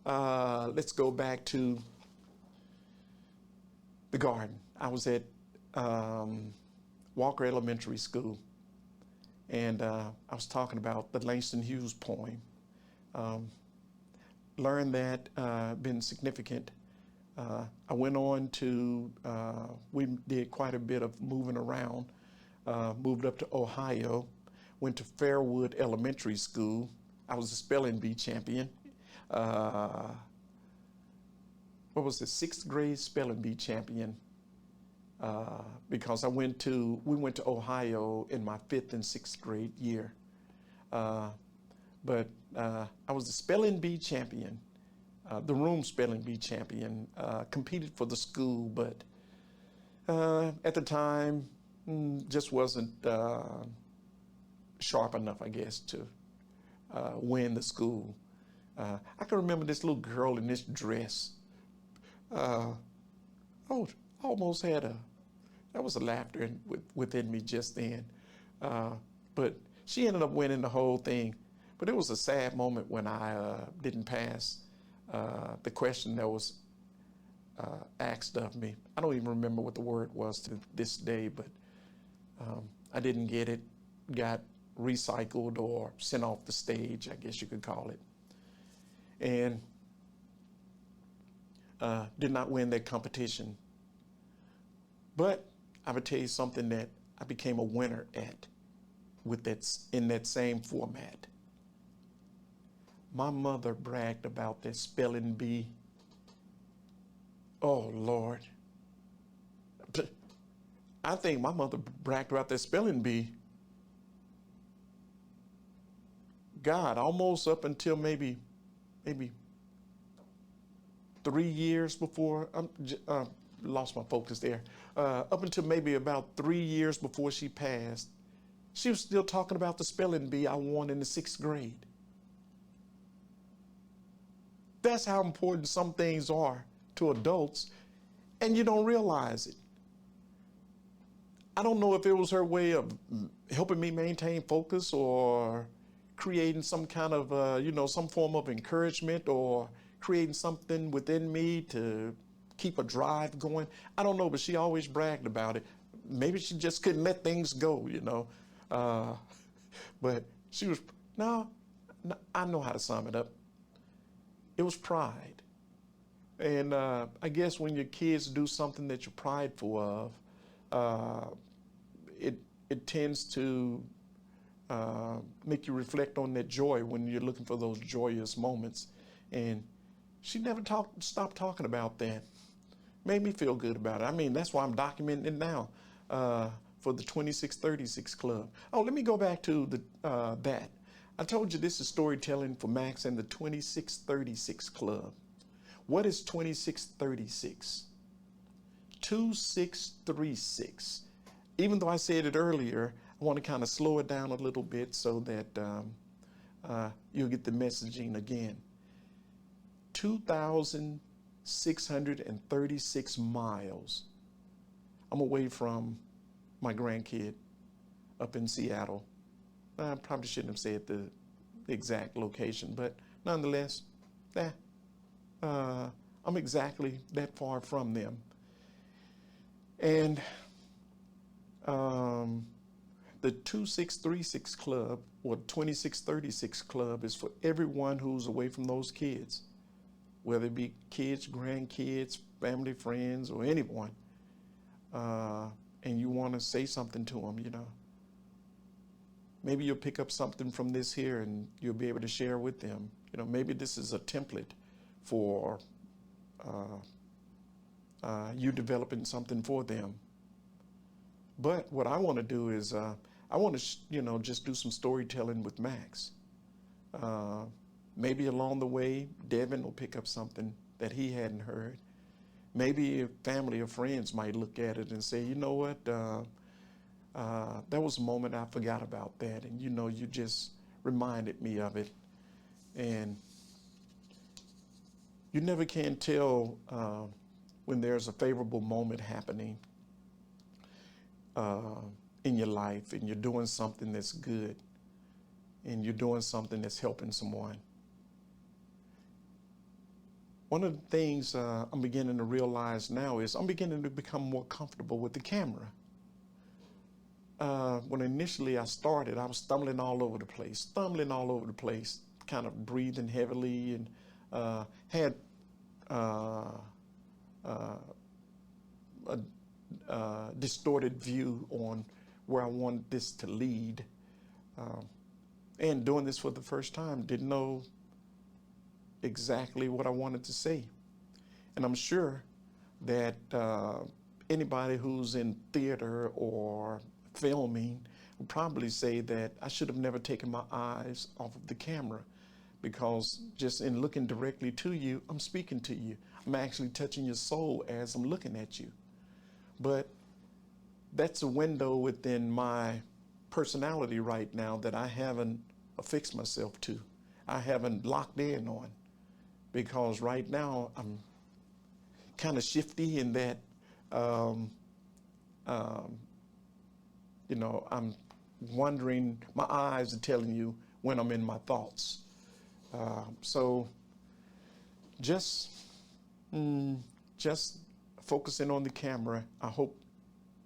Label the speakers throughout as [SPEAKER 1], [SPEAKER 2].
[SPEAKER 1] Let's go back to the garden. I was at Walker Elementary School, and I was talking about the Langston Hughes poem. Learned that, been significant. I went on to, we did quite a bit of moving around, moved up to Ohio, went to Fairwood Elementary School. I was a spelling bee champion. What was the sixth grade spelling bee champion? Because we went to Ohio in my fifth and sixth grade year. But I was the spelling bee champion, the room spelling bee champion, competed for the school, but at the time, just wasn't sharp enough, I guess, to win the school. I can remember this little girl in this dress. Almost had that was a laughter within me just then. But she ended up winning the whole thing. But it was a sad moment when I didn't pass the question that was asked of me. I don't even remember what the word was to this day, but I didn't get it, got recycled or sent off the stage, I guess you could call it. And did not win that competition. But I would tell you something that I became a winner at in that same format. My mother bragged about that spelling bee. Oh, Lord. I think my mother bragged about that spelling bee, God, almost up until maybe 3 years before, lost my focus there, up until maybe about 3 years before she passed, she was still talking about the spelling bee I won in the sixth grade. That's how important some things are to adults, and you don't realize it. I don't know if it was her way of helping me maintain focus or creating some kind of, some form of encouragement or creating something within me to keep a drive going. I don't know, but she always bragged about it. Maybe she just couldn't let things go, But she was, no, I know how to sum it up. It was pride. And I guess when your kids do something that you're prideful of, it tends to make you reflect on that joy when you're looking for those joyous moments. And she never stopped talking about that. Made me feel good about it. I mean, that's why I'm documenting it now for the 2636 Club. Oh, let me go back to that. I told you this is storytelling for Max and the 2636 Club. What is 2636? 2636. Even though I said it earlier, I want to kind of slow it down a little bit so that you'll get the messaging again. 2,636 miles. I'm away from my grandkid up in Seattle. I probably shouldn't have said the exact location, but nonetheless, I'm exactly that far from them. And the 2636 Club or 2636 Club is for everyone who's away from those kids, whether it be kids, grandkids, family, friends, or anyone. And you want to say something to them, Maybe you'll pick up something from this here and you'll be able to share with them. Maybe this is a template for you developing something for them. But what I want to do is I want to, just do some storytelling with Max. Maybe along the way, Devin will pick up something that he hadn't heard. Maybe family or friends might look at it and say, you know what, that was a moment I forgot about that. And, you just reminded me of it. And you never can tell when there's a favorable moment happening in your life and you're doing something that's good and you're doing something that's helping someone. one of the things I'm beginning to realize now is I'm beginning to become more comfortable with the camera. When initially I started, I was stumbling all over the place, kind of breathing heavily, and had a distorted view on where I wanted this to lead. And doing this for the first time, didn't know exactly what I wanted to say. And I'm sure that anybody who's in theater or filming would probably say that I should have never taken my eyes off of the camera, because just in looking directly to you, I'm speaking to you. I'm actually touching your soul as I'm looking at you. But that's a window within my personality right now that I haven't affixed myself to. I haven't locked in on, because right now I'm kind of shifty in that, I'm wondering, my eyes are telling you when I'm in my thoughts. So just focusing on the camera, I hope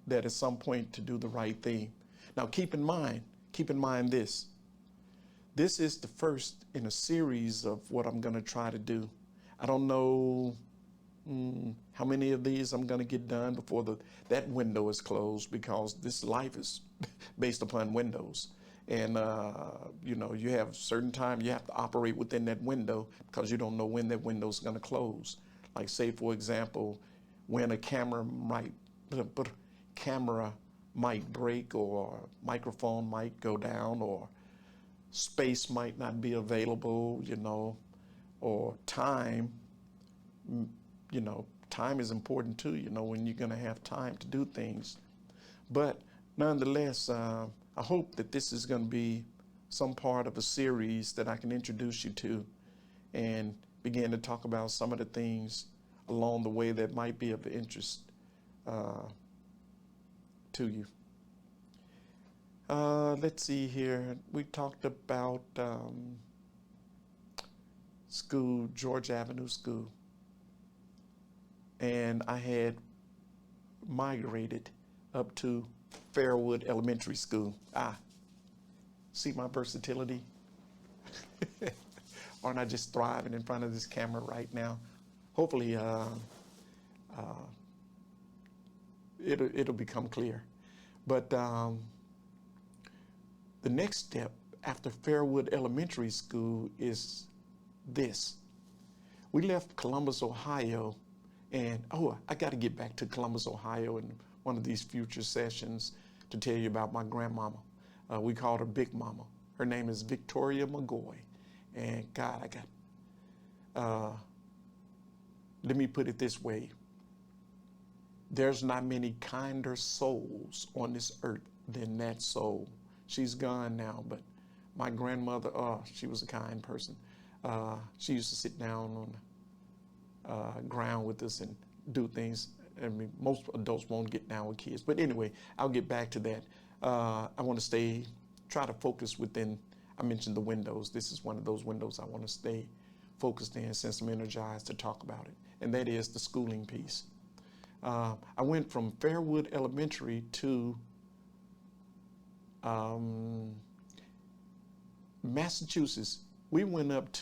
[SPEAKER 1] that at some point to do the right thing. Now keep in mind this. This is the first in a series of what I'm going to try to do. I don't know how many of these I'm going to get done before that window is closed, because this life is based upon windows. And, you have certain time you have to operate within that window, because you don't know when that window is going to close. Like, say, for example, when a camera might break, or microphone might go down, or space might not be available, or time, time is important too, when you're going to have time to do things. But nonetheless, I hope that this is going to be some part of a series that I can introduce you to and begin to talk about some of the things along the way that might be of interest to you. Let's see here. We talked about school, George Avenue School. And I had migrated up to Fairwood Elementary School. See my versatility? Aren't I just thriving in front of this camera right now? Hopefully it'll become clear. But the next step after Fairwood Elementary School is this. We left Columbus, Ohio, and I got to get back to Columbus, Ohio in one of these future sessions to tell you about my grandmama. We called her Big Mama. Her name is Victoria McGoy. And God, let me put it this way. There's not many kinder souls on this earth than that soul. She's gone now, but my grandmother, she was a kind person. She used to sit down on the ground with us and do things. I mean, most adults won't get down with kids. But anyway, I'll get back to that. I want to try to focus within, I mentioned the windows. This is one of those windows I want to stay focused in, since I'm energized to talk about it. And that is the schooling piece. I went from Fairwood Elementary to Massachusetts. We moved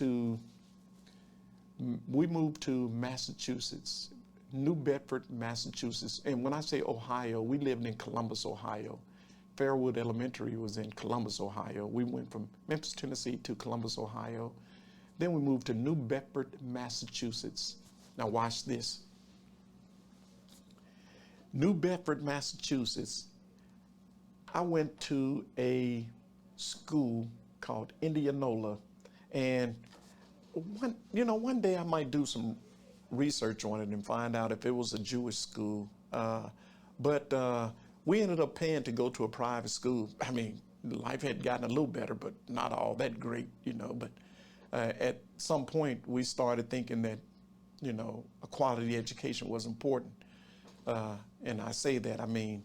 [SPEAKER 1] to Massachusetts, New Bedford, Massachusetts. And when I say Ohio, we lived in Columbus, Ohio. Fairwood Elementary was in Columbus, Ohio. We went from Memphis, Tennessee to Columbus, Ohio. Then we moved to New Bedford, Massachusetts. Now watch this. New Bedford, Massachusetts. I went to a school called Indianola, and one day I might do some research on it and find out if it was a Jewish school. But we ended up paying to go to a private school. I mean, life had gotten a little better, but not all that great, But at some point, we started thinking that, a quality education was important. And I say that, I mean,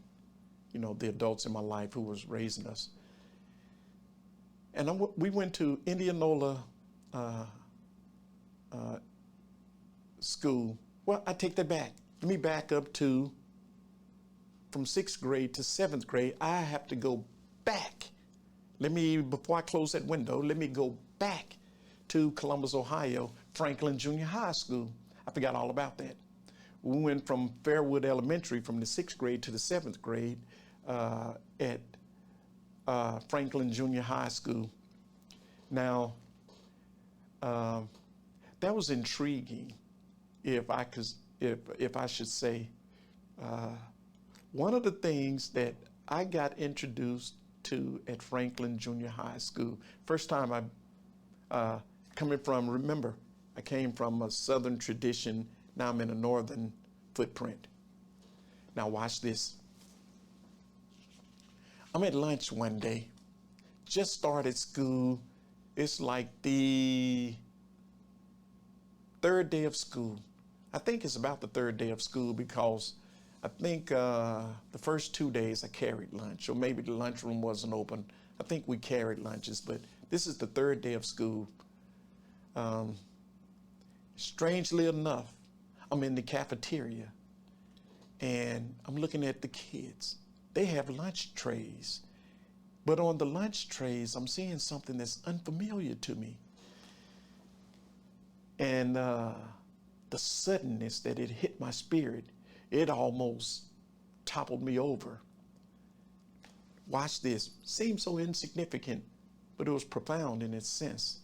[SPEAKER 1] the adults in my life who was raising us. And we went to Indianola school. Well, I take that back. Let me back up to from 6th grade to 7th grade. I have to go back. Before I close that window, let me go back to Columbus, Ohio, Franklin Junior High School. I forgot all about that. We went from Fairwood Elementary from the 6th grade to the 7th grade at Franklin Junior High School. Now, that was intriguing, if I should say. One of the things that I got introduced to at Franklin Junior High School, first time I remember, I came from a Southern tradition. Now I'm in a Northern footprint. Now watch this. I'm at lunch one day, just started school. It's like the 3rd day of school. I think it's about the 3rd day of school because I think the first 2 days I carried lunch, or maybe the lunchroom wasn't open. I think we carried lunches, but this is the 3rd day of school. Strangely enough, I'm in the cafeteria and I'm looking at the kids. They have lunch trays, but on the lunch trays, I'm seeing something that's unfamiliar to me. And the suddenness that it hit my spirit, it almost toppled me over. Watch this. Seems so insignificant, but it was profound in its sense.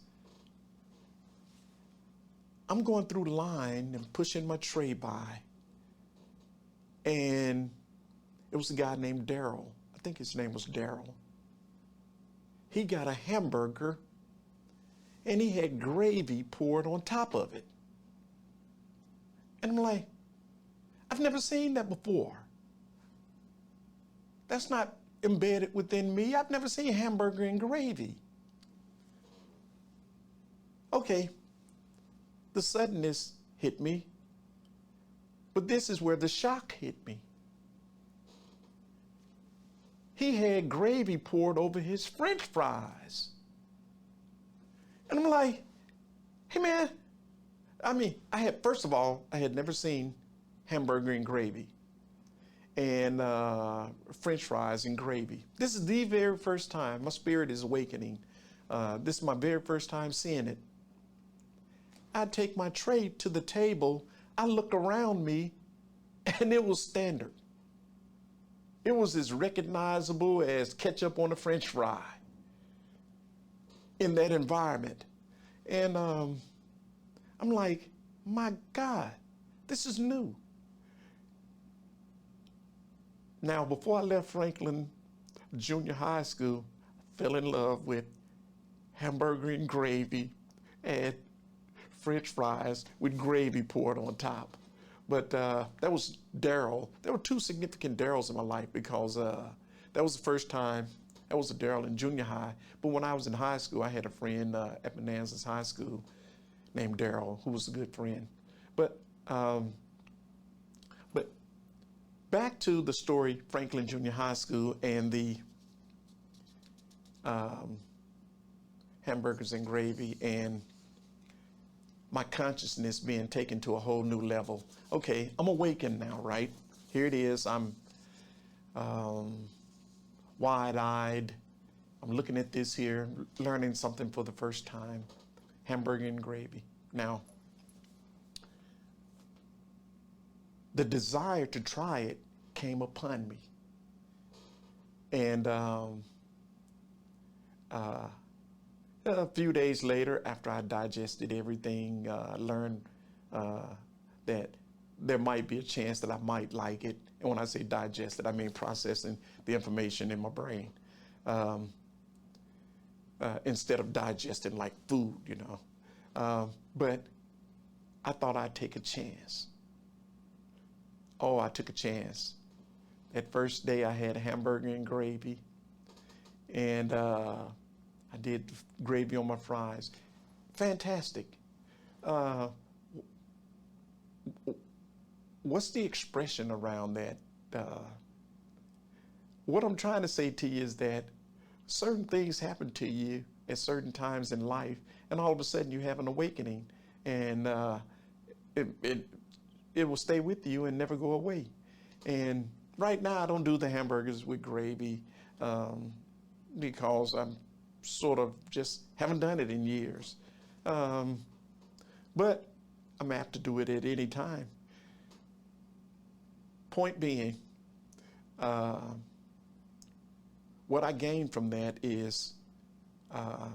[SPEAKER 1] I'm going through the line and pushing my tray by, and it was a guy named Daryl. I think his name was Daryl. He got a hamburger, and he had gravy poured on top of it. And I'm like, I've never seen that before. That's not embedded within me. I've never seen hamburger and gravy. Okay, the suddenness hit me, but this is where the shock hit me. He had gravy poured over his French fries. And I'm like, hey man, first of all, I had never seen hamburger and gravy and French fries and gravy. This is the very first time. My spirit is awakening. This is my very first time seeing it. I take my tray to the table. I look around me, and it was standard. It was as recognizable as ketchup on a French fry in that environment. And I'm like, my God, this is new. Now, before I left Franklin Junior High School, I fell in love with hamburger and gravy and French fries with gravy poured on top. But that was Daryl. There were 2 significant Daryls in my life because that was the first time. That was a Daryl in junior high. But when I was in high school, I had a friend at Manassas High School named Daryl, who was a good friend. But back to the story, Franklin Junior High School and the hamburgers and gravy and my consciousness being taken to a whole new level. Okay, I'm awakened now, right? Here it is. I'm wide-eyed. I'm looking at this here, learning something for the first time. Hamburger and gravy. Now, the desire to try it came upon me. And a few days later, after I digested everything, learned that there might be a chance that I might like it. And when I say digested, I mean processing the information in my brain instead of digesting like food, you know. But I thought I'd take a chance. Oh, I took a chance. That first day I had hamburger and gravy, and I did gravy on my fries. Fantastic. What's the expression around that? What I'm trying to say to you is that certain things happen to you at certain times in life, and all of a sudden you have an awakening. And it it will stay with you and never go away. And right now, I don't do the hamburgers with gravy because I'm sort of just haven't done it in years. Um, but I'm apt to do it at any time. Point being, uh, what I gained from that is uh,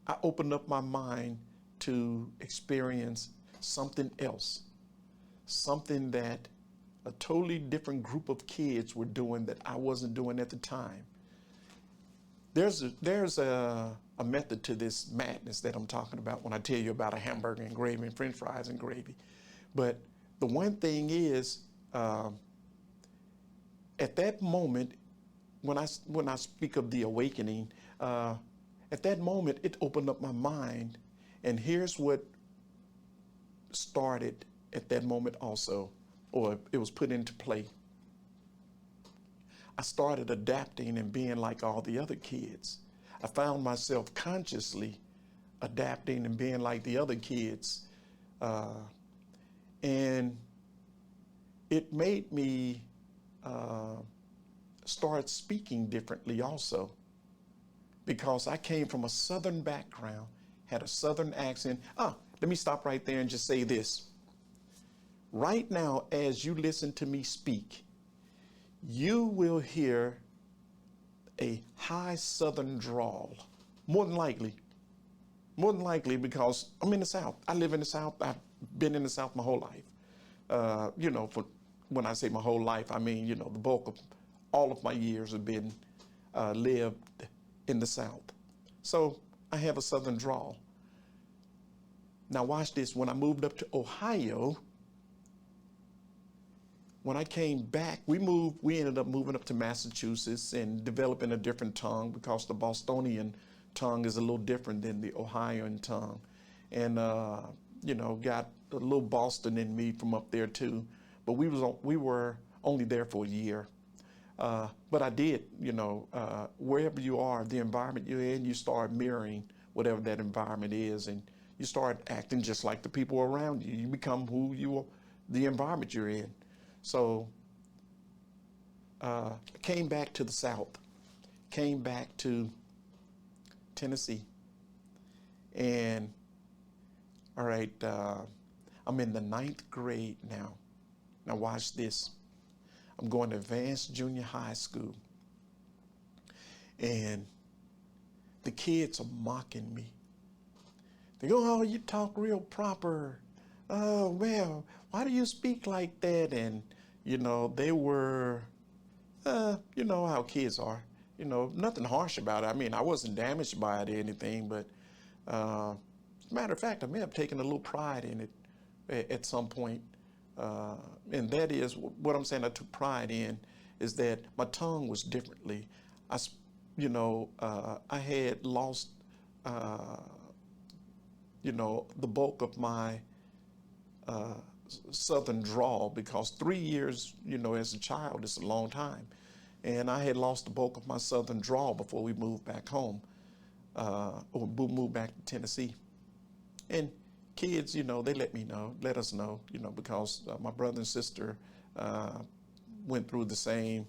[SPEAKER 1] I opened up my mind to experience something else, something that a totally different group of kids were doing that I wasn't doing at the time. There's a method to this madness that I'm talking about when I tell you about a hamburger and gravy and French fries and gravy. But the one thing is, at that moment, when I speak of the awakening, at that moment it opened up my mind, and here's what started at that moment also, or it was put into play. I started adapting and being like all the other kids. I found myself consciously adapting and being like the other kids. And it made me start speaking differently also, because I came from a Southern background, had a Southern accent. Let me stop right there and just say this. Right now, as you listen to me speak, you will hear a high Southern drawl, more than likely. More than likely, because I'm in the South. I live in the South. I've been in the South my whole life. For when I say my whole life, I mean, the bulk of all of my years have been lived in the South. So I have a Southern drawl. Now watch this. When I moved up to Ohio, when I came back, we ended up moving up to Massachusetts and developing a different tongue, because the Bostonian tongue is a little different than the Ohioan tongue. And, got a little Boston in me from up there too. But we were only there for a year. But I did, wherever you are, the environment you're in, you start mirroring whatever that environment is, and you start acting just like the people around you. You become who you are, the environment you're in. So I came back to the South, came back to Tennessee, and all right, I'm in the 9th grade now. Now watch this. I'm going to advanced junior high school, and the kids are mocking me. They go, "Oh, you talk real proper. Oh, well, why do you speak like that?" And, they were, you know how kids are, nothing harsh about it. I mean, I wasn't damaged by it or anything, but as a matter of fact, I may have taken a little pride in it at some point. And that is what I'm saying I took pride in, is that my tongue was differently. I had lost, the bulk of my Southern drawl, because 3 years, as a child is a long time. And I had lost the bulk of my Southern drawl before we moved back home, or moved back to Tennessee. And kids, they let us know, because my brother and sister went through the same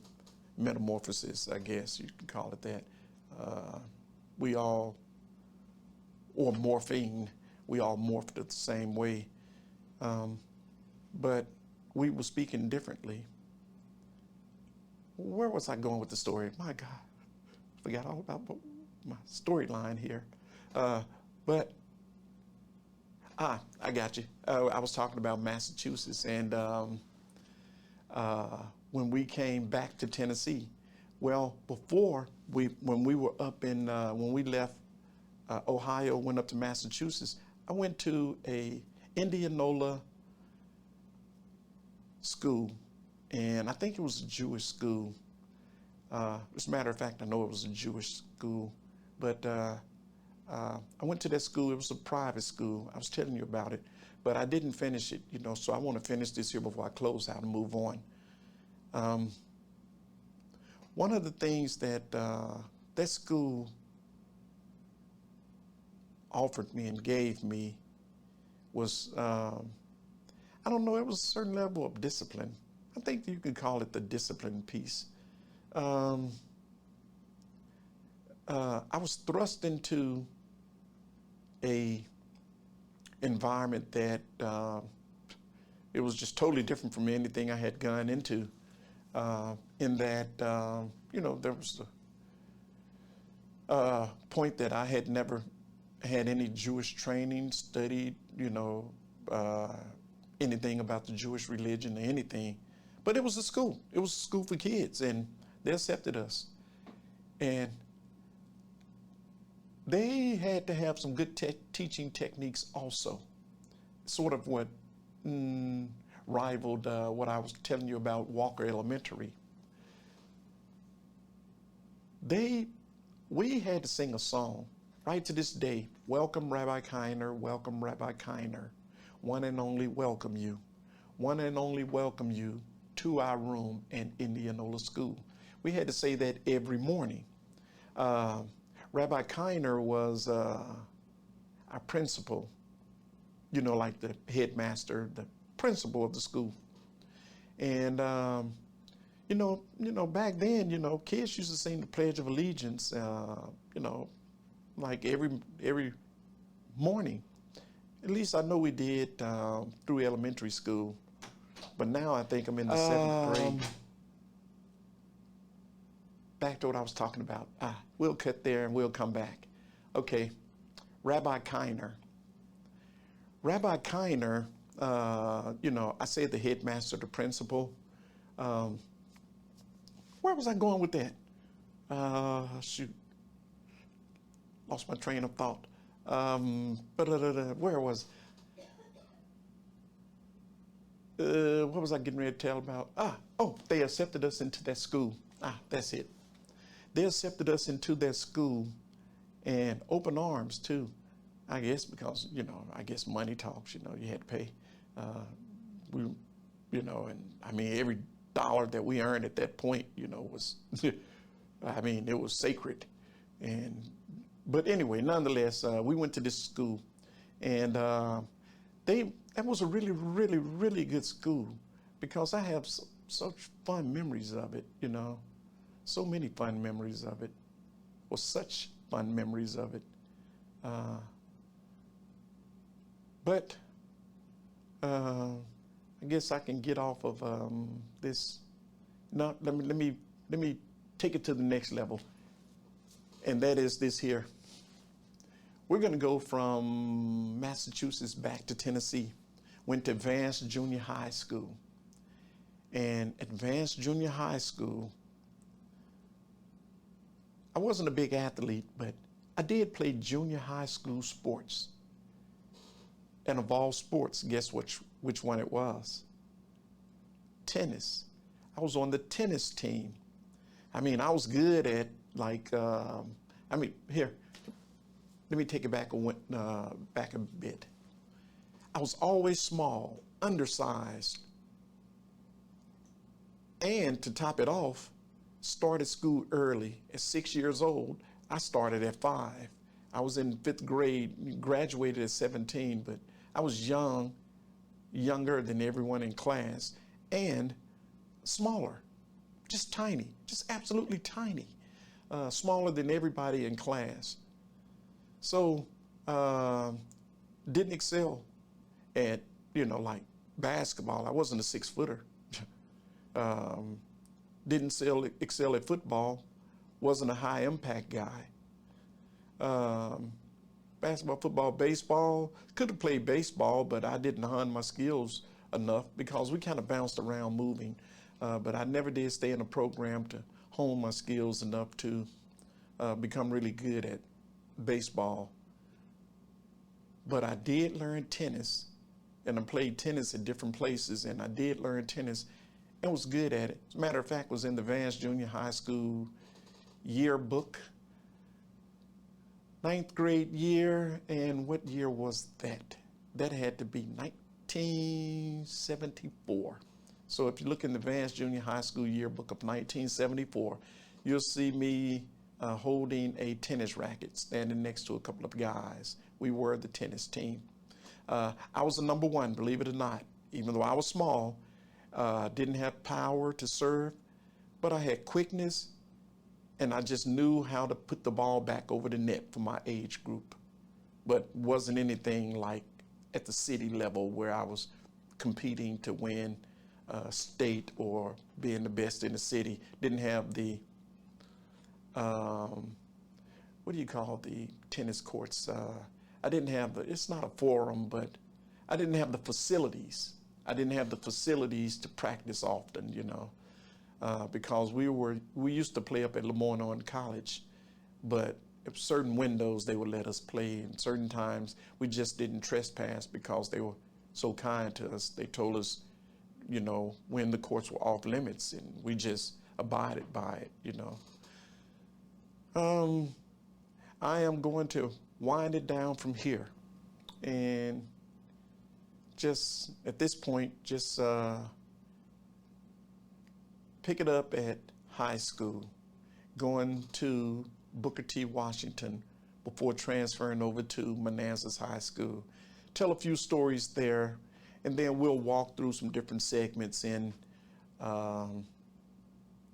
[SPEAKER 1] metamorphosis, I guess you can call it that. We all, or morphine, we all morphed it the same way. But we were speaking differently. Where was I going with the story? My God, I forgot all about my storyline here. But I got you. I was talking about Massachusetts, and when we came back to Tennessee, well, when we were up in, when we left Ohio, went up to Massachusetts, I went to a Indianola school, and I think it was a Jewish school. As a matter of fact, I know it was a Jewish school, but I went to that school. It was a private school. I was telling you about it, but I didn't finish it, so I want to finish this here before I close out and move on. One of the things that that school offered me and gave me was I don't know, it was a certain level of discipline. I think you could call it the discipline piece. I was thrust into a environment that it was just totally different from anything I had gone into. In that, there was a point that I had never had any Jewish training, studied, anything about the Jewish religion or anything. But it was a school. It was a school for kids, and they accepted us. And they had to have some good teaching techniques also. Sort of what rivaled what I was telling you about Walker Elementary. We had to sing a song, right to this day. Welcome, Rabbi Kiner, welcome, Rabbi Kiner. One and only welcome you. One and only welcome you to our room in Indianola School. We had to say that every morning. Rabbi Kiner was our principal, like the headmaster, the principal of the school. And, back then, kids used to sing the Pledge of Allegiance, like every morning. At least I know we did through elementary school. But now I think I'm in the 7th grade. Back to what I was talking about. We'll cut there and we'll come back. Okay, Rabbi Kiner. Rabbi Kiner, I said the headmaster, the principal. Where was I going with that? Shoot. Lost my train of thought. Where was what was I getting ready to tell about? They accepted us into that school. That's it. They accepted us into their school and open arms too. I guess because, I guess money talks, you had to pay. And I mean, every dollar that we earned at that point, was, it was sacred. But anyway, nonetheless, we went to this school, and that was a really, really, really good school because I have such fun memories of it, so many fun memories of it, or such fun memories of it. But I guess I can get off of this. No, let me take it to the next level, and that is this here. We're going to go from Massachusetts back to Tennessee. Went to Advanced Junior High School. And Advanced Junior High School, I wasn't a big athlete, but I did play junior high school sports. And of all sports, guess which one it was? Tennis. I was on the tennis team. I was good at here. Let me take it back a bit. I was always small, undersized. And to top it off, started school early. At 6 years old, I started at 5. I was in 5th grade, graduated at 17, but I was younger than everyone in class, and smaller, just tiny, just absolutely tiny, smaller than everybody in class. So, didn't excel at, like basketball. I wasn't a 6-footer. Didn't excel at football. Wasn't a high impact guy. Basketball, football, baseball. Could have played baseball, but I didn't hone my skills enough because we kind of bounced around moving. But I never did stay in a program to hone my skills enough to become really good at baseball. But I did learn tennis, and I played tennis at different places, and I did learn tennis and was good at it. As a matter of fact, was in the Advanced Junior High School yearbook, 9th grade year, and what year was that? That had to be 1974. So if you look in the Advanced Junior High School yearbook of 1974, you'll see me holding a tennis racket, standing next to a couple of guys. We were the tennis team. I was the number one, believe it or not. even though I was small, didn't have power to serve, but I had quickness, and I just knew how to put the ball back over the net for my age group. But wasn't anything like at the city level where I was competing to win state or being the best in the city. Didn't have the, what do you call the tennis courts? I didn't have the, it's not a forum, but I didn't have the facilities. I didn't have the facilities to practice often, you know, because we used to play up at Lemoyne College, but at certain windows they would let us play, and certain times we just didn't trespass because they were so kind to us. They told us, you know, when the courts were off limits, and we just abided by it, you know. I am going to wind it down from here, and just at this point, just pick it up at high school, going to Booker T. Washington before transferring over to Manassas High School. Tell a few stories there, and then we'll walk through some different segments in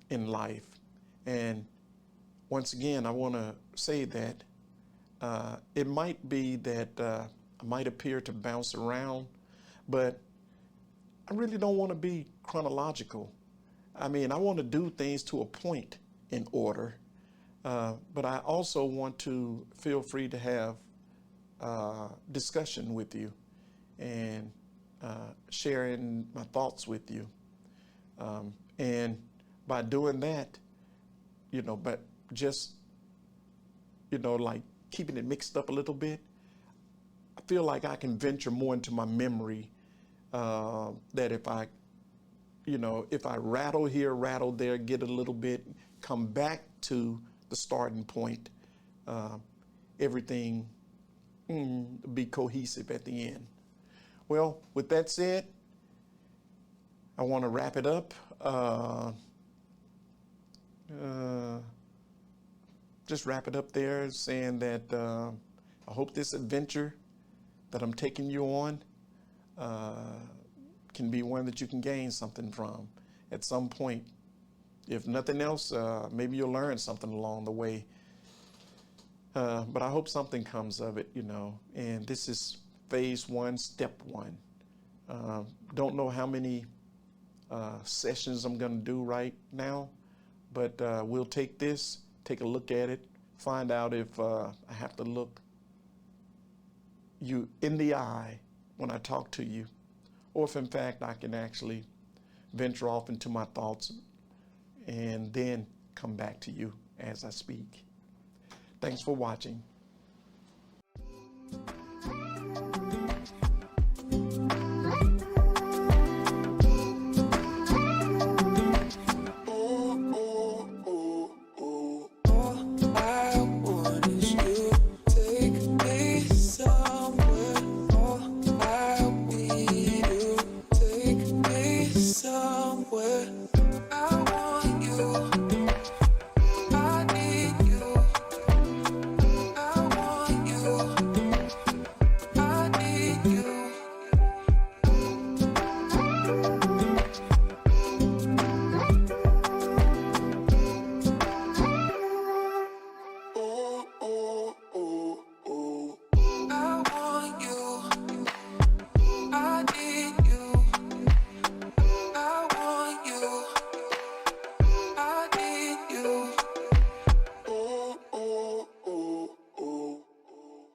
[SPEAKER 1] life. And once again, I want to say that it might be that I might appear to bounce around, but I really don't want to be chronological. I mean, I want to do things to a point in order, but I also want to feel free to have discussion with you and sharing my thoughts with you. And by doing that, you know, but just, you know, like keeping it mixed up a little bit, I feel like I can venture more into my memory, that if I, you know, if I rattle here, rattle there, get a little bit, come back to the starting point, everything be cohesive at the end. Well, with that said, I want to wrap it up. Just wrap it up there saying that I hope this adventure that I'm taking you on can be one that you can gain something from at some point. If nothing else, maybe you'll learn something along the way. But I hope something comes of it, you know. And this is phase one, step one. Don't know how many sessions I'm going to do right now, but we'll take this, take a look at it, find out if I have to look you in the eye when I talk to you, or if in fact I can actually venture off into my thoughts and then come back to you as I speak. Thanks for watching.